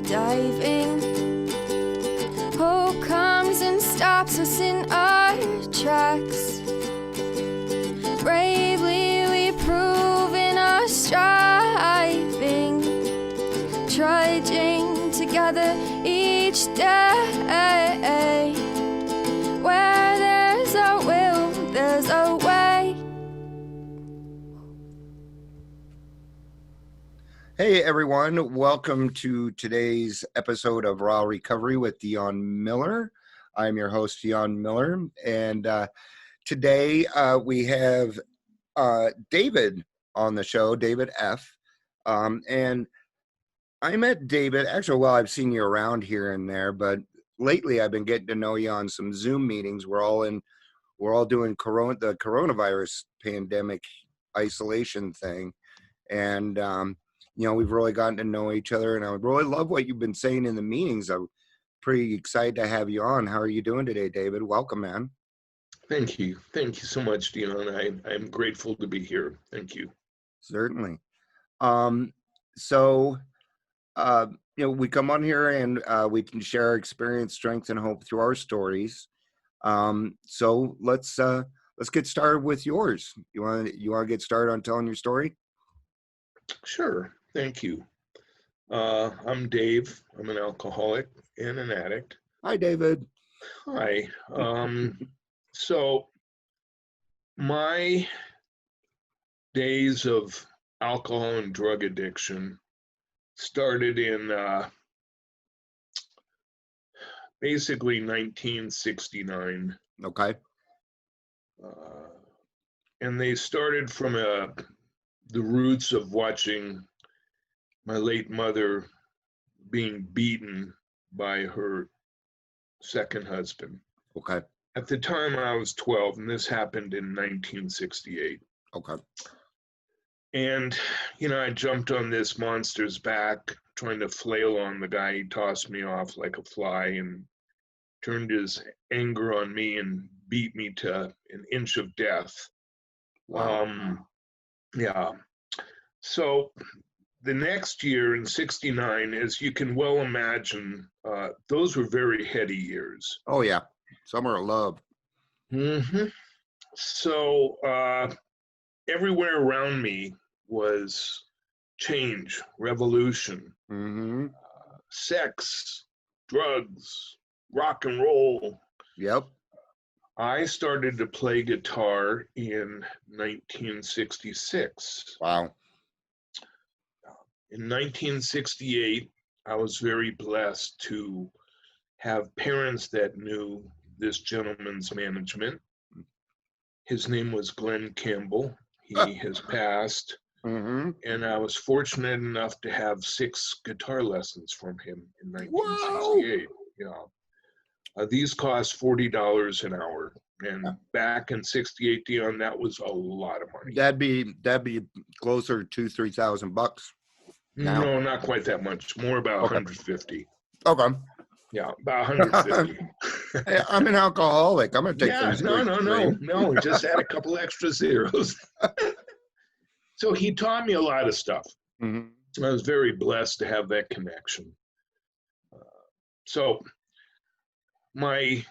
diving. Hope comes and stops us in our tracks. Bravely we prove in our striving, trudging together each day. Where there's a will, there's a way. Hey everyone, welcome to today's episode of Raw Recovery with Dion Miller. I'm your host, Dion Miller, and today we have David on the show, David F. And I met David, actually, well, I've seen you around here and there, but lately I've been getting to know you on some Zoom meetings. We're all doing the coronavirus pandemic isolation thing, and we've really gotten to know each other, and I really love what you've been saying in the meetings. I'm pretty excited to have you on. How are you doing today, David? Welcome, man. Thank you. Thank you so much, Dion. I'm grateful to be here. Thank you. Certainly. We come on here and we can share our experience, strength, and hope through our stories. So let's get started with yours. You want to get started on telling your story? Sure. Thank you. I'm Dave. I'm an alcoholic and an addict. Hi, David. Hi. So my days of alcohol and drug addiction started in basically 1969. Okay. And they started from the roots of watching my late mother being beaten by her second husband. Okay. At the time I was 12, and this happened in 1968. Okay. And, I jumped on this monster's back, trying to flail on the guy. He tossed me off like a fly and turned his anger on me and beat me to an inch of death. Wow. Yeah. So the next year in 69, as you can well imagine, those were very heady years. Oh, yeah. Summer of love. Mm-hmm. So everywhere around me was change, revolution, sex, drugs, rock and roll. Yep. I started to play guitar in 1966. Wow. In 1968, I was very blessed to have parents that knew this gentleman's management. His name was Glenn Campbell. He has passed. And I was fortunate enough to have 6 guitar lessons from him in 1968. Wow. Yeah. These cost $40 an hour. And back in 68, Dion, that was a lot of money. That'd be closer to $3,000. Now. No, not quite that much. More about 150. Okay. Yeah, about 150. Hey, I'm an alcoholic. I'm gonna take things. No. Just add a couple extra zeros. So he taught me a lot of stuff. I was very blessed to have that connection. So my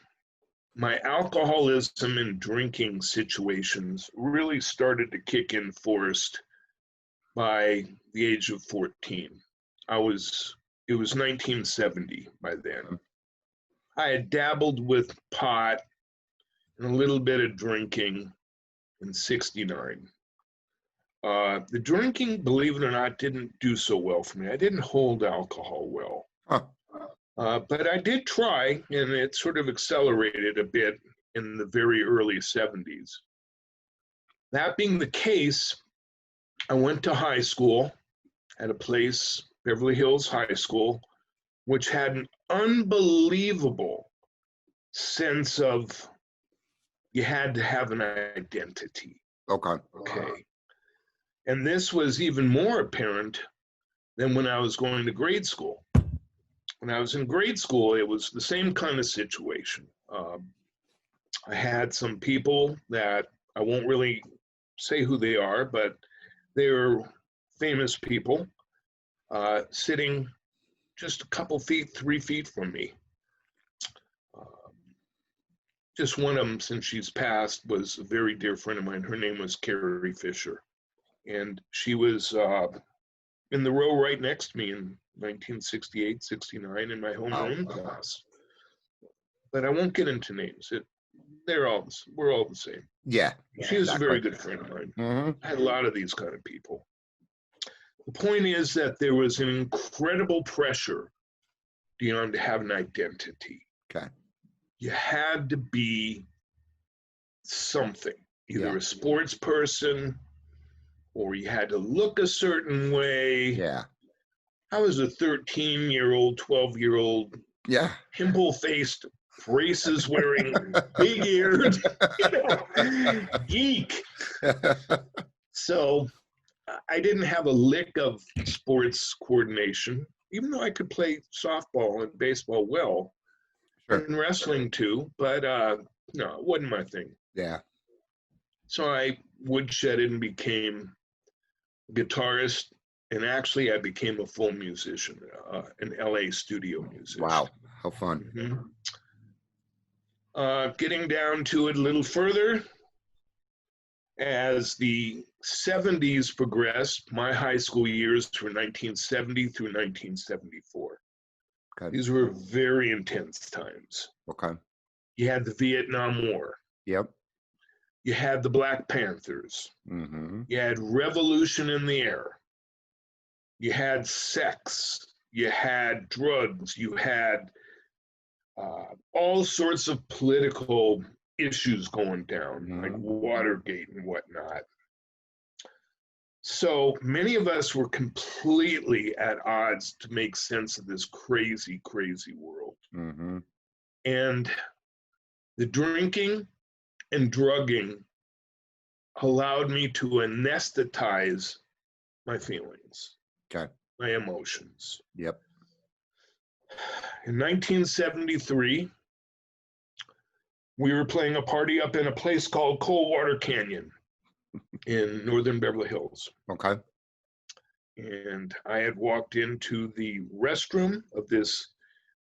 alcoholism and drinking situations really started to kick in force by the age of 14. It was 1970 by then. I had dabbled with pot and a little bit of drinking in 69. The drinking, believe it or not, didn't do so well for me. I didn't hold alcohol well. But I did try, and it sort of accelerated a bit in the very early 70s. That being the case, I went to high school at a place, Beverly Hills High School, which had an unbelievable sense of you had to have an identity. Okay. And this was even more apparent than when I was going to grade school. When I was in grade school, it was the same kind of situation. I had some people that I won't really say who they are, but they were famous people sitting just a couple feet, 3 feet from me. Just one of them, since she's passed, was a very dear friend of mine. Her name was Carrie Fisher. And she was in the row right next to me in 1968, 69 in my homeroom class. But I won't get into names. We're all the same. Yeah. She is a very good friend of mine. Mm-hmm. I had a lot of these kind of people. The point is that there was an incredible pressure, Dion, to have an identity. Okay. You had to be something, either Yeah. a sports person or you had to look a certain way. Yeah. I was a 13-year-old, 12-year-old, Yeah. pimple-faced, braces wearing, big-eared, geek. So I didn't have a lick of sports coordination, even though I could play softball and baseball well. Sure. And wrestling too, but no, it wasn't my thing. Yeah. So I woodshedded and became a guitarist, and actually I became a full musician, an LA studio musician. Wow, how fun. Mm-hmm. Getting down to it a little further, as the 70s progressed, my high school years were 1970 through 1974. Okay. These were very intense times. Okay. You had the Vietnam War. Yep. You had the Black Panthers. Mm-hmm. You had revolution in the air. You had sex. You had drugs. You had all sorts of political issues going down, like Watergate and whatnot. So many of us were completely at odds to make sense of this crazy, crazy world. Mm-hmm. And the drinking and drugging allowed me to anesthetize my feelings, Okay. my emotions. Yep. In 1973, we were playing a party up in a place called Coldwater Canyon in northern Beverly Hills. Okay. And I had walked into the restroom of this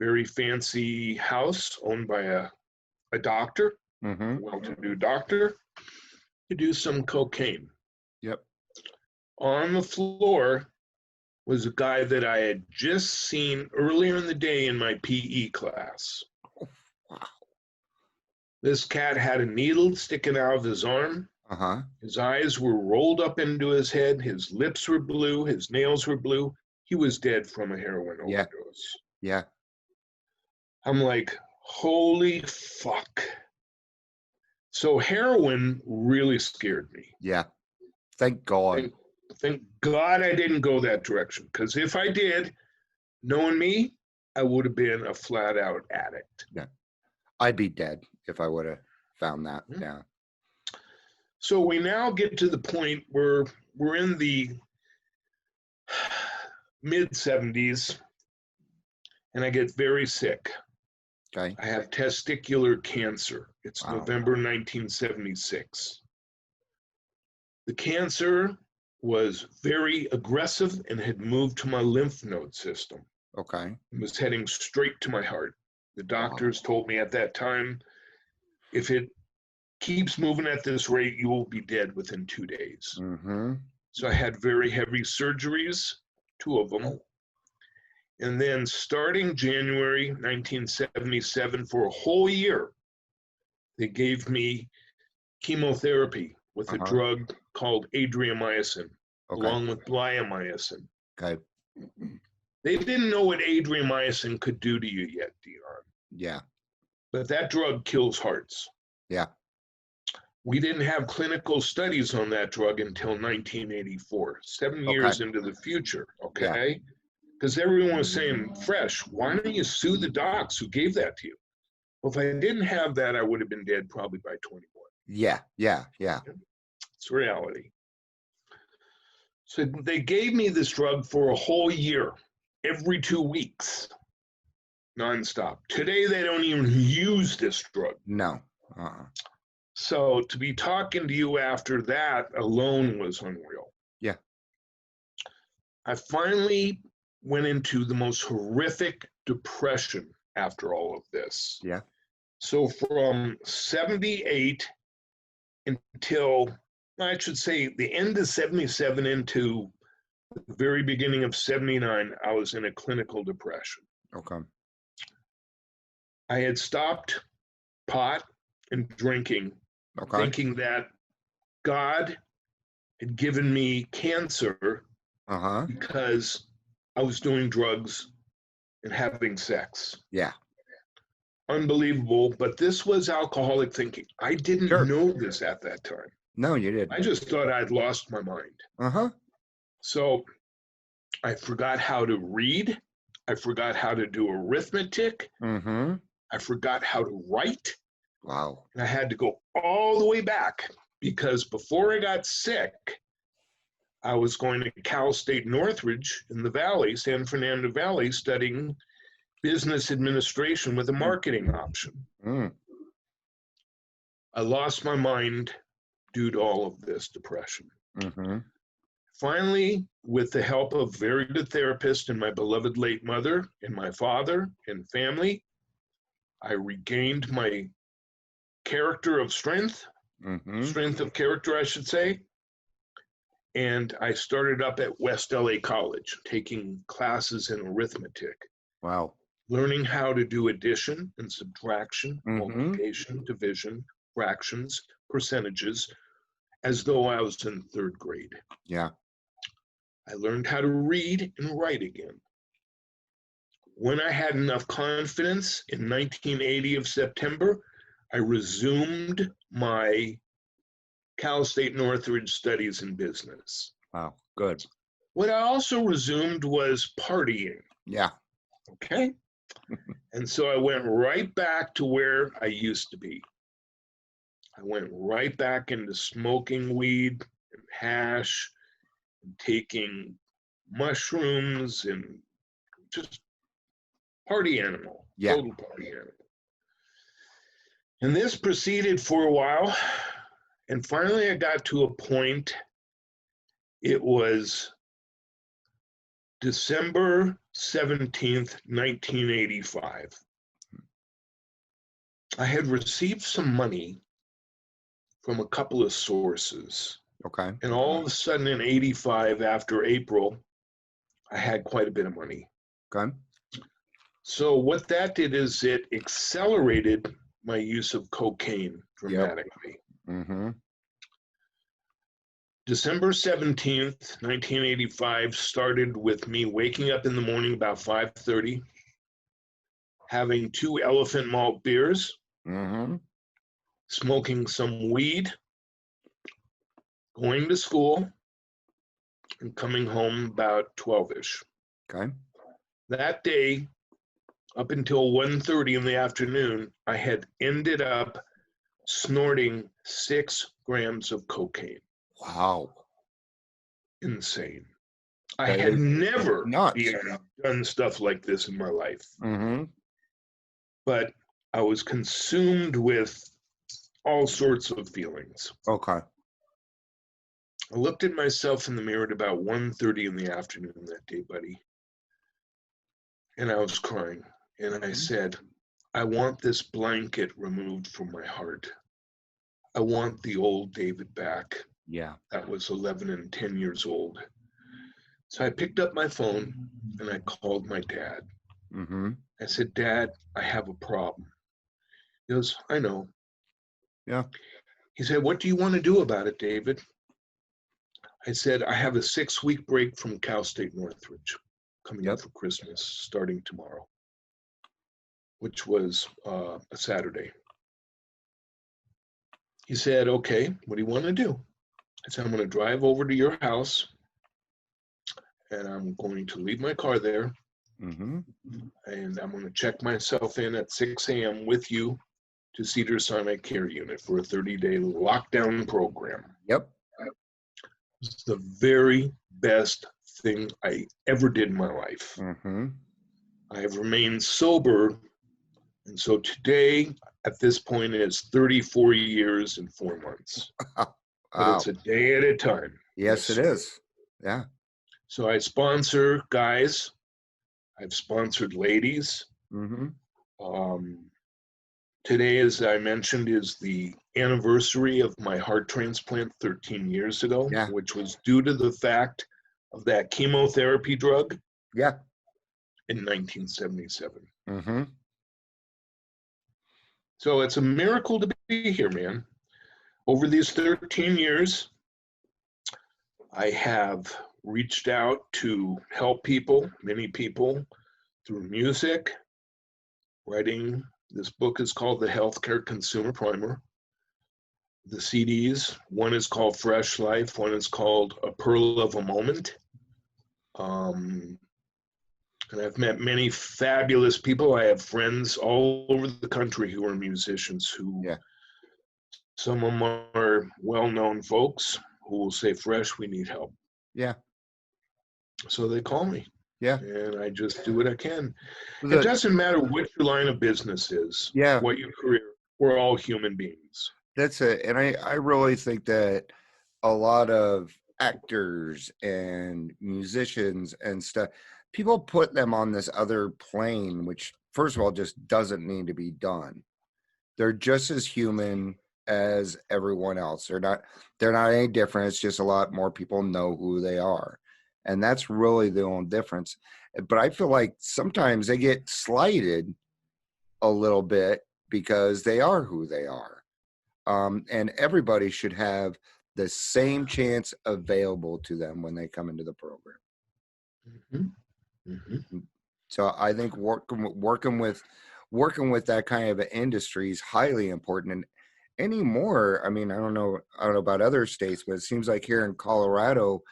very fancy house owned by a doctor, Mm-hmm. a well-to-do doctor, to do some cocaine. Yep. On the floor was a guy that I had just seen earlier in the day in my PE class. Oh, wow. This cat had a needle sticking out of his arm. Uh-huh. His eyes were rolled up into his head. His lips were blue. His nails were blue. He was dead from a heroin Yeah. overdose. Yeah. I'm like, holy fuck. So heroin really scared me. Yeah. Thank God. Thank God I didn't go that direction, because if I did, knowing me, I would have been a flat out addict. Yeah. I'd be dead if I would have found that. Mm-hmm. Yeah. So we now get to the point where we're in the mid 70s, and I get very sick. Okay. I have testicular cancer. It's Wow. November 1976. The cancer was very aggressive and had moved to my lymph node system. Okay. It was heading straight to my heart. The doctors told me at that time, if it keeps moving at this rate, you will be dead within 2 days. Mm-hmm. So I had very heavy surgeries, 2 of them. And then starting January 1977, for a whole year, they gave me chemotherapy with a drug called adriamycin, along with bleomycin. Okay. They didn't know what adriamycin could do to you yet, Dion. Yeah. But that drug kills hearts. Yeah. We didn't have clinical studies on that drug until 1984, 7 years into the future, okay? Because everyone was saying, Fresh, why don't you sue the docs who gave that to you? Well, if I didn't have that, I would have been dead probably by 21. Yeah. Yeah. Yeah. It's reality. So they gave me this drug for a whole year, every 2 weeks, nonstop. Today, they don't even use this drug. No. So to be talking to you after that alone was unreal. Yeah. I finally went into the most horrific depression after all of this. Yeah. So from 78 until, I should say, the end of 77 into the very beginning of 79, I was in a clinical depression. Okay. I had stopped pot and drinking, Okay. thinking that God had given me cancer Uh-huh. because I was doing drugs and having sex. Yeah. Unbelievable, but this was alcoholic thinking. I didn't Sure. know this at that time. No, you didn't. I just thought I'd lost my mind. Uh-huh. So I forgot how to read. I forgot how to do arithmetic. Mm-hmm. I forgot how to write. Wow. And I had to go all the way back because before I got sick, I was going to Cal State Northridge in the Valley, San Fernando Valley, studying business administration with a marketing option. Mm. I lost my mind due to all of this depression. Mm-hmm. Finally, with the help of very good therapists and my beloved late mother and my father and family, I regained my character of strength, Mm-hmm. strength of character, I should say. And I started up at West LA College, taking classes in arithmetic, Wow. learning how to do addition and subtraction, Mhm. multiplication, division, fractions, percentages, as though I was in third grade. Yeah. I learned how to read and write again. When I had enough confidence in 1980 of September, I resumed my Cal State Northridge studies in business. Wow. Good. What I also resumed was partying. Yeah. Okay. And so I went right back to where I used to be. I went right back into smoking weed and hash and taking mushrooms and just party animal, Yeah. total party animal. And this proceeded for a while. And finally I got to a point, it was December 17th, 1985. I had received some money from a couple of sources. Okay. And all of a sudden in 85, after April, I had quite a bit of money. Okay. So what that did is it accelerated my use of cocaine dramatically. Mm-hmm. December 17th, 1985 started with me waking up in the morning about 5:30, having 2 Elephant Malt beers, Mm-hmm. smoking some weed, going to school, and coming home about 12-ish. Okay. That day, up until 1:30 in the afternoon, I had ended up snorting 6 grams of cocaine. Wow. Insane. I That had is never nuts. done stuff like this in my life, Mm-hmm. but I was consumed with all sorts of feelings. Okay. I looked at myself in the mirror at about 1:30 in the afternoon that day, buddy, and I was crying. And I said, I want this blanket removed from my heart. I want the old David back. Yeah. That was 11 and 10 years old. So I picked up my phone and I called my dad. Mm-hmm. I said, Dad, I have a problem. He goes, I know. Yeah. He said, what do you want to do about it, David? I said, I have a 6-week break from Cal State Northridge coming up for Christmas, starting tomorrow, which was a Saturday. He said, okay, what do you want to do? I said, I'm going to drive over to your house and I'm going to leave my car there. Mm-hmm. And I'm going to check myself in at 6 a.m. with you to Cedars-Sinai Care Unit for a 30-day lockdown program. Yep. It's the very best thing I ever did in my life. Mm-hmm. I have remained sober, and so today, at this point, it's 34 years and 4 months. Wow. But it's a day at a time. Yes, it is. Yeah. So I sponsor guys I've sponsored ladies. Mm-hmm. Today, as I mentioned, is the anniversary of my heart transplant 13 years ago, Yeah. which was due to the fact of that chemotherapy drug Yeah. in 1977. Mm-hmm. So it's a miracle to be here, man. Over these 13 years, I have reached out to help people, many people, through music, writing. This book is called The Healthcare Consumer Primer. The CDs, one is called Fresh Life, one is called A Pearl of a Moment. And I've met many fabulous people. I have friends all over the country who are musicians who, Yeah. some of them are well-known folks who will say, Fresh, we need help. Yeah. So they call me. Yeah. And I just do what I can. The- It doesn't matter what your line of business is, Yeah. what your career, we're all human beings. That's it. And I really think that a lot of actors and musicians and stuff, people put them on this other plane, which first of all just doesn't need to be done. They're just as human as everyone else. They're not any different. It's just a lot more people know who they are. And that's really the only difference. But I feel like sometimes they get slighted a little bit because they are who they are. And everybody should have the same chance available to them when they come into the program. Mm-hmm. Mm-hmm. So I think working with that kind of an industry is highly important. And anymore, I mean, I don't know about other states, but it seems like here in Colorado,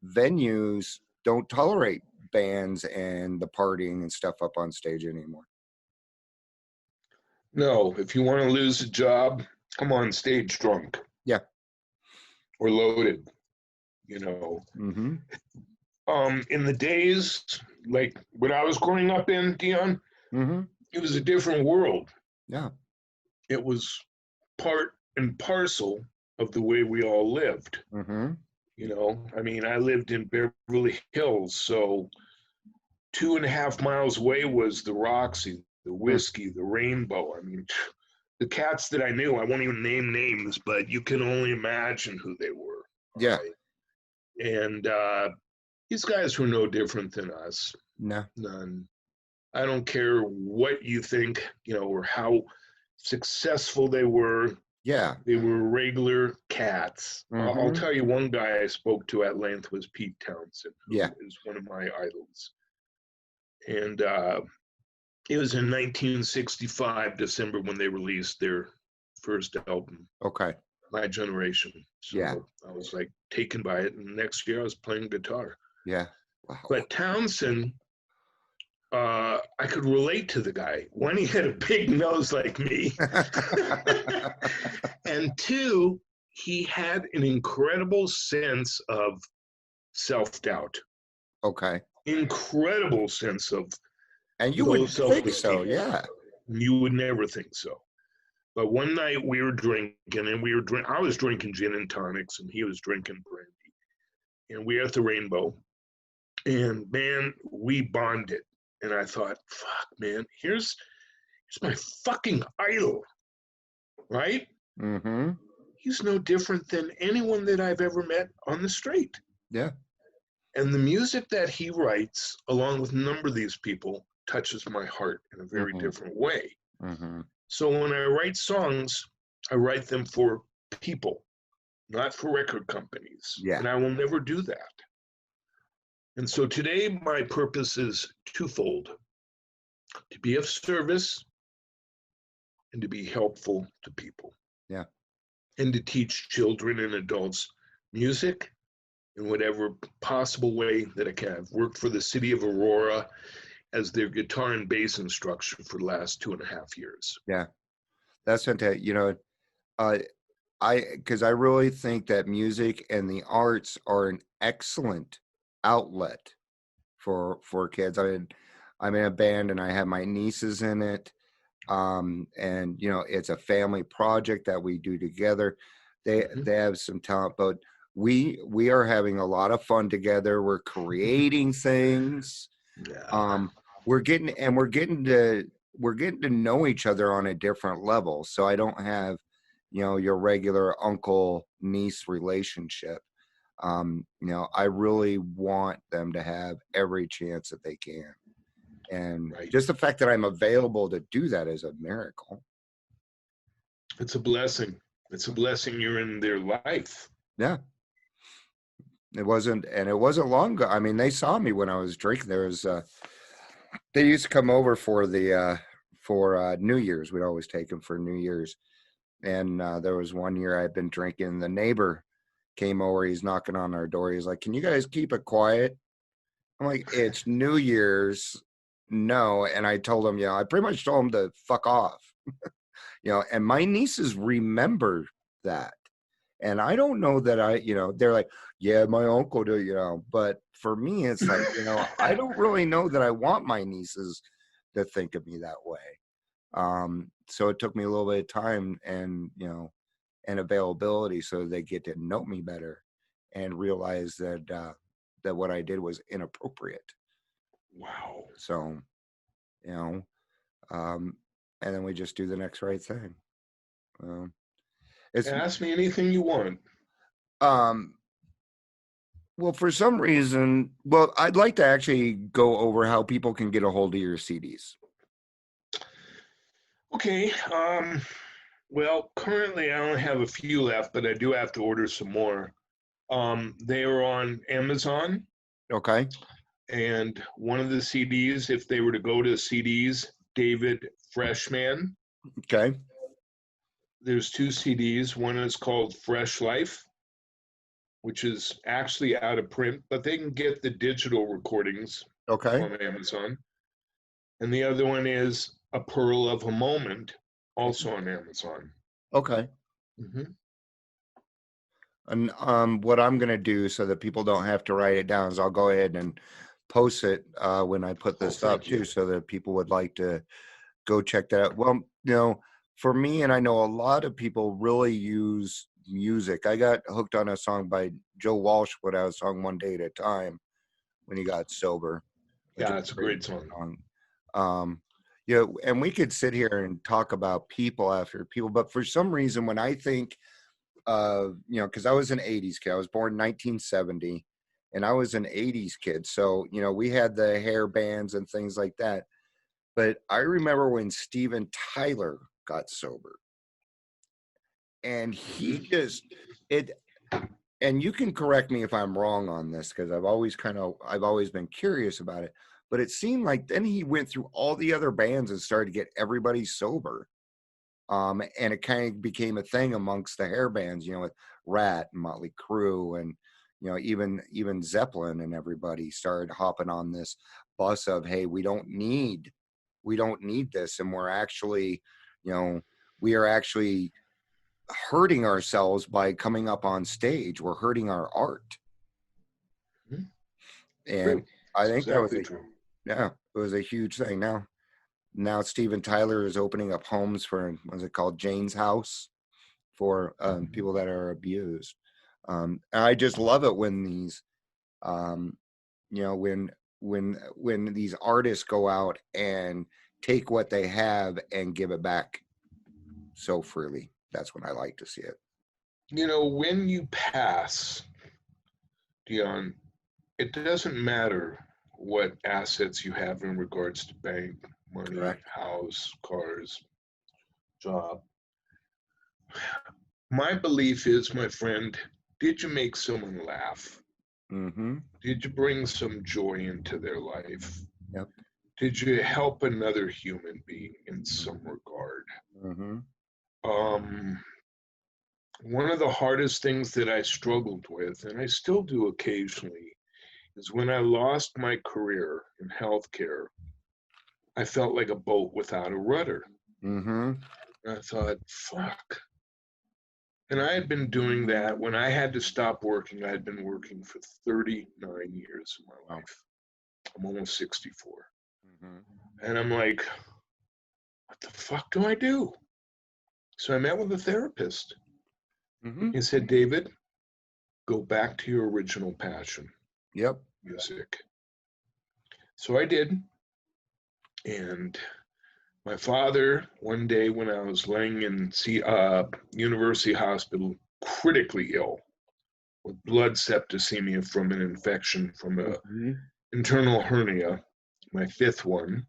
venues don't tolerate bands and the partying and stuff up on stage anymore. No, if you want to lose a job, come on stage drunk. Yeah. Or loaded, you know. Mm-hmm. In the days, like when I was growing up in, Dion, Mm-hmm. it was a different world. Yeah. It was part and parcel of the way we all lived. Mm-hmm. You know, I mean, I lived in Beverly Hills, so 2.5 miles away was the Roxy, the Whiskey, the Rainbow. I mean, the cats that I knew, I won't even name names, but you can only imagine who they were. Yeah. Right? And these guys were no different than us. No. None. I don't care what you think, you know, or how successful they were. Yeah. They were regular cats. Mm-hmm. I'll tell you, one guy I spoke to at length was Pete Townsend, who Yeah. is one of my idols. And it was in 1965, December, when they released their first album, Okay. My Generation. So Yeah. I was like taken by it. And next year I was playing guitar. Yeah. Wow. But Townsend, I could relate to the guy. One, he had a big nose like me. And two, he had an incredible sense of self-doubt. Okay. Incredible sense of And you low would think self-esteem. so, yeah. You would never think so. But one night we were drinking, and I was drinking gin and tonics, and he was drinking brandy. And we were at the Rainbow, and man, we bonded. And I thought, fuck, man, here's my fucking idol, right? Mm-hmm. He's no different than anyone that I've ever met on the street. Yeah. And the music that he writes, along with a number of these people, touches my heart in a very different way. Mm-hmm. So when I write songs, I write them for people, not for record companies. Yeah. And I will never do that. And so today my purpose is twofold: to be of service and to be helpful to people. Yeah. And to teach children and adults music in whatever possible way that I can. I've worked for the city of Aurora as their guitar and bass instructor for the last 2.5 years. Yeah. That's fantastic. You know, because I really think that music and the arts are an excellent outlet for kids. I mean, I'm in a band and I have my nieces in it. And you know, it's a family project that we do together. They have some talent, but we are having a lot of fun together. We're creating things. Yeah. we're getting to know each other on a different level. So I don't have, your regular uncle niece relationship. I really want them to have every chance that they can. And Right. just the fact that I'm available to do that is a miracle. It's a blessing. It's a blessing you're in their life. Yeah. It wasn't long ago. I mean, they saw me when I was drinking. They used to come over for New Year's. We'd always take them for New Year's. And there was one year I'd been drinking. The neighbor came over. He's knocking on our door. He's like, "Can you guys keep it quiet?" I'm like, "It's New Year's." No. And I told him, I pretty much told him to fuck off. And my nieces remember that. And I don't know that they're like, "Yeah, my uncle do," but for me, it's like, I don't really know that I want my nieces to think of me that way. So it took me a little bit of time and, and availability so they get to know me better and realize that what I did was inappropriate. Wow. So, and then we just do the next right thing. Ask me anything you want. Well, for some reason, I'd like to actually go over how people can get a hold of your CDs. Okay. Well, currently I only have a few left, but I do have to order some more. They are on Amazon. Okay. And one of the CDs, if they were to go to CDs, David Freshman. Okay. There's 2 CDs. One is called Fresh Life, which is actually out of print, but they can get the digital recordings Okay. on Amazon. And the other one is A Pearl of a Moment, also on Amazon. Okay. Mm-hmm. And what I'm going to do so that people don't have to write it down is I'll go ahead and post it when I put this up too, so that people would like to go check that out. Well, for me, and I know a lot of people really use music. I got hooked on a song by Joe Walsh, put out a song One Day at a Time when he got sober. Yeah, it's a great song. And we could sit here and talk about people after people, but for some reason, when I think because I was an 80s kid, I was born in 1970, and I was an 80s kid. So, we had the hair bands and things like that. But I remember when Steven Tyler got sober, and he just, and you can correct me if I'm wrong on this, because I've always been curious about it, but it seemed like then he went through all the other bands and started to get everybody sober. And it kind of became a thing amongst the hair bands, with Rat and Motley Crue, and even Zeppelin, and everybody started hopping on this bus of, hey, we don't need this, and we're actually, we are actually hurting ourselves by coming up on stage. We're hurting our art. Mm-hmm. And I think exactly it was a huge thing. Now Steven Tyler is opening up homes for, what's it called, Jane's House, for people that are abused. And I just love it when these, when these artists go out and take what they have and give it back so freely. That's when I like to see it. When you pass, Dion, it doesn't matter what assets you have in regards to bank, money, Correct. house, cars, job. My belief is, my friend, did you make someone laugh? Mm-hmm. Did you bring some joy into their life? Yep. Did you help another human being in some regard? Mm-hmm. One of the hardest things that I struggled with, and I still do occasionally, is when I lost my career in healthcare. I felt like a boat without a rudder. Mm-hmm. I thought, fuck. And I had been doing that when I had to stop working. I had been working for 39 years of my life. I'm almost 64. Mm-hmm. And I'm like, what the fuck do I do? So I met with a therapist. Mm-hmm. He said, David, go back to your original passion. Yep. Music. So I did. And my father, one day when I was laying in University Hospital, critically ill with blood septicemia from an infection from a internal hernia, my fifth one,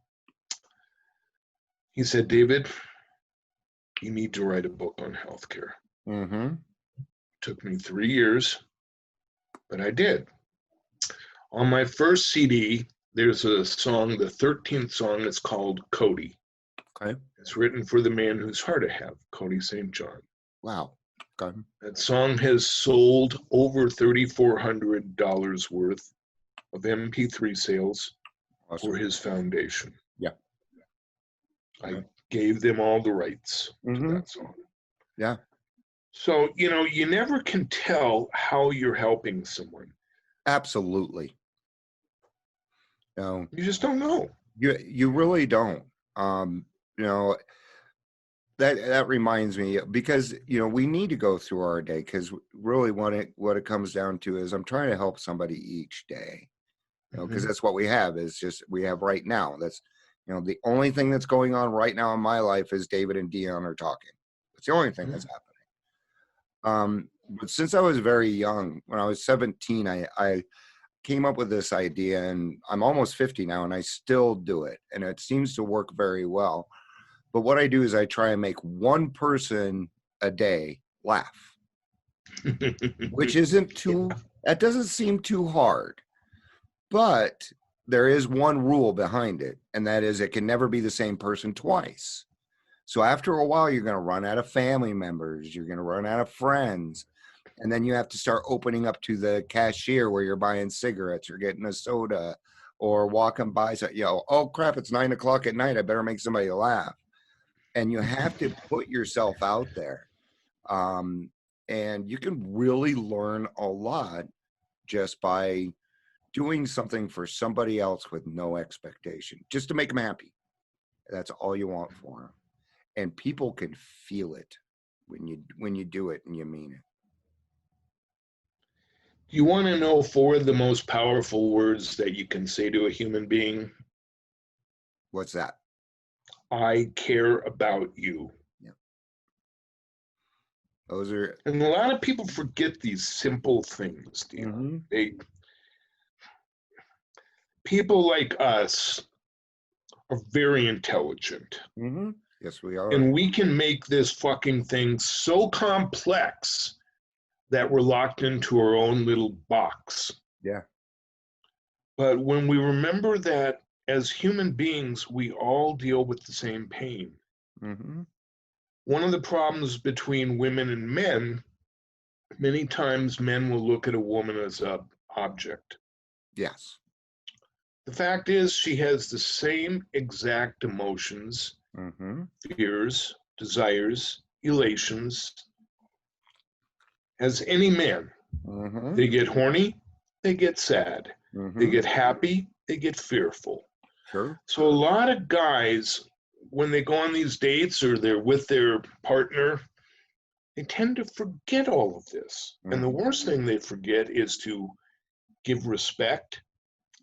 he said, David, you need to write a book on healthcare. Took me 3 years, but I did. On my first CD, there's a song, the 13th song, it's called Cody. Okay. It's written for the man whose heart I have, Cody St. John. Wow. Okay. That song has sold over $3,400 worth of MP3 sales Awesome. for his foundation. Yeah. I gave them all the rights to that song. Yeah. So, you never can tell how you're helping someone. Absolutely. No. You just don't know. You really don't. That reminds me, because we need to go through our day, because really what it comes down to is I'm trying to help somebody each day, because that's what we have, is just we have right now. That's the only thing that's going on right now in my life is David and Dion are talking. It's the only thing that's happening. But since I was very young, when I was 17, I came up with this idea, and I'm almost 50 now, and I still do it, and it seems to work very well. But what I do is I try and make one person a day laugh, which that doesn't seem too hard. But there is one rule behind it, and that is it can never be the same person twice. So after a while, you're going to run out of family members. You're going to run out of friends. And then you have to start opening up to the cashier where you're buying cigarettes or getting a soda or walking by. So, oh, crap, it's 9 o'clock at night. I better make somebody laugh. And you have to put yourself out there. And you can really learn a lot just by doing something for somebody else with no expectation, just to make them happy. That's all you want for them. And people can feel it when you do it and you mean it. Do you want to know 4 of the most powerful words that you can say to a human being? What's that? I care about you. Yeah. Those are, and a lot of people forget these simple things. People like us are very intelligent. Yes, we are. And we can make this fucking thing so complex that we're locked into our own little box. Yeah. But when we remember that as human beings, we all deal with the same pain. One of the problems between women and men, many times men will look at a woman as an object. Yes. The fact is, she has the same exact emotions, fears, desires, elations as any man. They get horny, they get sad. They get happy, they get fearful. Sure. So a lot of guys, when they go on these dates or they're with their partner, they tend to forget all of this. And the worst thing they forget is to give respect,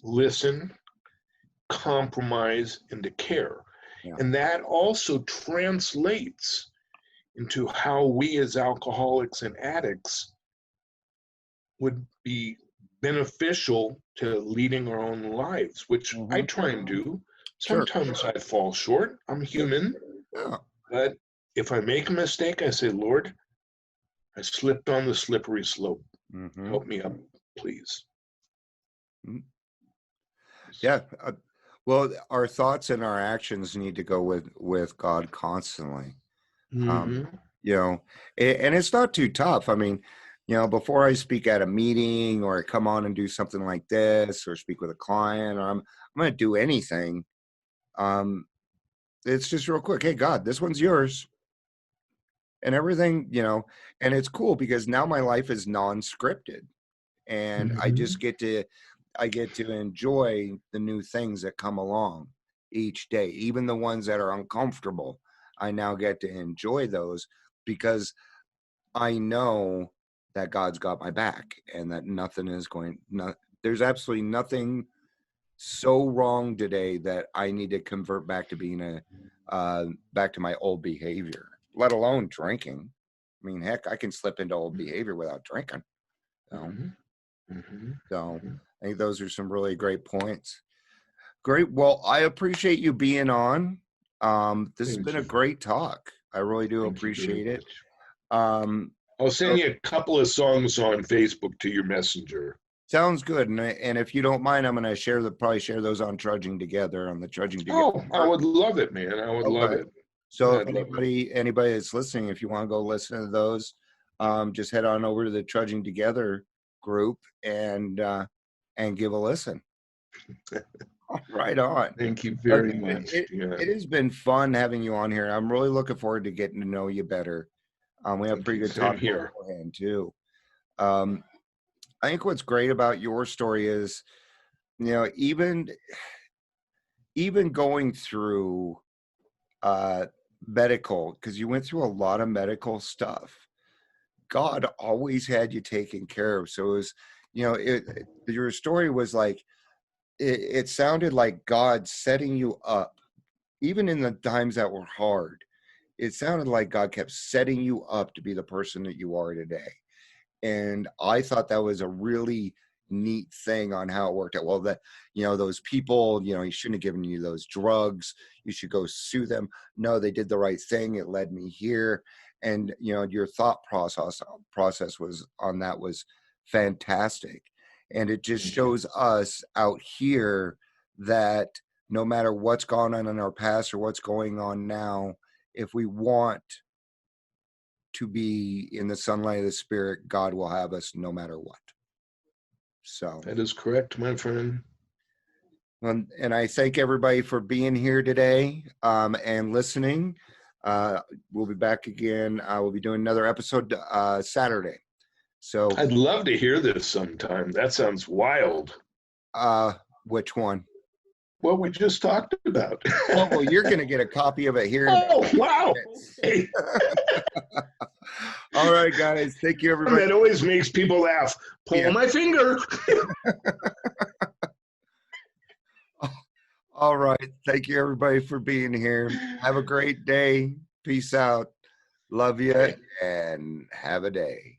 listen, compromise, and to care. Yeah. And that also translates into how we as alcoholics and addicts would be beneficial to leading our own lives, which I try and do. Sometimes I fall short. I'm human. Yeah. But if I make a mistake, I say, Lord, I slipped on the slippery slope. Help me up, please. Yeah. Well, our thoughts and our actions need to go with God constantly. And it's not too tough. I mean, before I speak at a meeting or I come on and do something like this or speak with a client, or I'm going to do anything. It's just real quick. Hey, God, this one's yours. And everything, and it's cool because now my life is non-scripted, and I get to enjoy the new things that come along each day, even the ones that are uncomfortable. I now get to enjoy those because I know that God's got my back and that there's absolutely nothing so wrong today that I need to convert back to being back to my old behavior, let alone drinking. I mean, heck, I can slip into old behavior without drinking. You know? So I think those are some really great points. Great. Well, I appreciate you being on. This has Thank been a you. great talk. I really do Thank you very appreciate it. much. I'll send you a couple of songs on Facebook to your messenger. Sounds good. And if you don't mind, I'm going to probably share those on Trudging Together on the Trudging Together. Oh, I would love it, man. I would love it. So if anybody that's listening, if you want to go listen to those, just head on over to the Trudging Together group and give a listen. Right on. Thank you very much. It has been fun having you on here. I'm really looking forward to getting to know you better. We have pretty good talk here beforehand too. I think what's great about your story is, you know, even going through medical, because you went through a lot of medical stuff, God always had you taken care of. So it was, you know, your story was like, it sounded like God setting you up, even in the times that were hard. It sounded like God kept setting you up to be the person that you are today. And I thought that was a really neat thing on how it worked out. Well, that, you know, those people, you know, he shouldn't have given you those drugs. You should go sue them. No, they did the right thing. It led me here. And, you know, your thought process was on that was fantastic. And it just shows us out here that no matter what's gone on in our past or what's going on now, if we want to be in the sunlight of the Spirit, God will have us no matter what. So that is correct, my friend. And I thank everybody for being here today and listening. We'll be back again. We'll be doing another episode Saturday. So I'd love to hear this sometime. That sounds wild. Which one? What we just talked about. Well, you're going to get a copy of it here. Oh, wow. Hey. All right, guys. Thank you, everybody. That always makes people laugh. Pull my finger. All right. Thank you, everybody, for being here. Have a great day. Peace out. Love you and have a day.